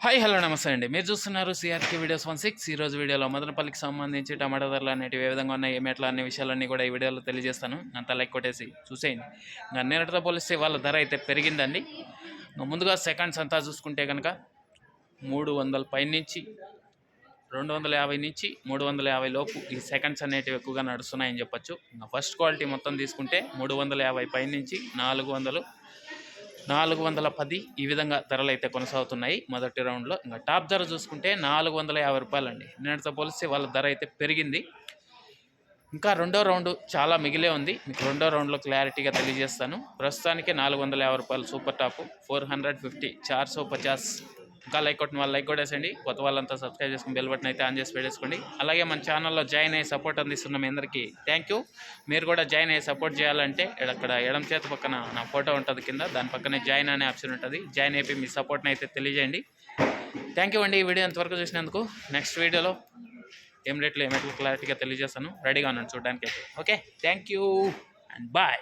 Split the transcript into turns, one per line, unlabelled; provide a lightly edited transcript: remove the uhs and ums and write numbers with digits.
Hi hello నమస్తే అండి. మీరు చూస్తున్నారు సిఆర్కే వీడియోస్ 16. ఈరోజు వీడియోలో మదనపల్లికి సంబంధించి టమాటా ధరలు అనేటివి ఏ విధంగా ఉన్నాయి, ఏమి ఎట్లా అనే విషయాలన్నీ కూడా ఈ వీడియోలో తెలియజేస్తాను. అంతా లైక్ కొట్టేసి చూసేయండి. ఇంకా నిన్నటితో పోలిస్తే వాళ్ళ ధర అయితే పెరిగిందండి. ముందుగా సెకండ్స్ అంతా చూసుకుంటే కనుక 300 పై నుంచి 250 నుంచి 350 లోపు ఈ సెకండ్స్ అనేటివి ఎక్కువగా నడుస్తున్నాయని చెప్పొచ్చు. ఇంకా ఫస్ట్ క్వాలిటీ మొత్తం తీసుకుంటే 350 పై నుంచి 410 ఈ విధంగా ధరలు అయితే కొనసాగుతున్నాయి మొదటి రౌండ్లో. ఇంకా టాప్ ధర చూసుకుంటే 450 రూపాయలండి. నిన్నటితో పోలిస్తే వాళ్ళ ధర అయితే పెరిగింది. ఇంకా రెండో రౌండ్ చాలా మిగిలే ఉంది. మీకు రెండో రౌండ్లో క్లారిటీగా తెలియజేస్తాను. ప్రస్తుతానికి 450 రూపాయలు సూపర్ టాప్, 450 450. ఇంకా లైక్ కొట్టిన వాళ్ళు లైక్ కొట్టేసండి. కొత్త వాళ్ళంతా సబ్స్క్రైబ్ చేసుకుని బెల్ బటన్ అయితే ఆన్ చేసి పెట్టేసుకోండి. అలాగే మన ఛానల్లో జాయిన్ అయ్యి సపోర్ట్ అందిస్తున్న మీ అందరికీ థ్యాంక్ యూ. మీరు కూడా జాయిన్ అయ్యి సపోర్ట్ చేయాలంటే అక్కడ ఎడం చేతి పక్కన నా ఫోటో ఉంటుంది, కింద దాని పక్కనే జాయిన్ అనే ఆప్షన్ ఉంటుంది. జాయిన్ అయిపోయి మీ సపోర్ట్ని అయితే తెలియజేయండి. థ్యాంక్ యూ అండి. ఈ వీడియో ఎంతవరకు చూసినందుకు. నెక్స్ట్ వీడియోలో ఏం రేట్లు క్లారిటీగా తెలియజేస్తాను. రెడీగా ఉన్నాను చూడడానికి అయితే. Okay, thank you and bye.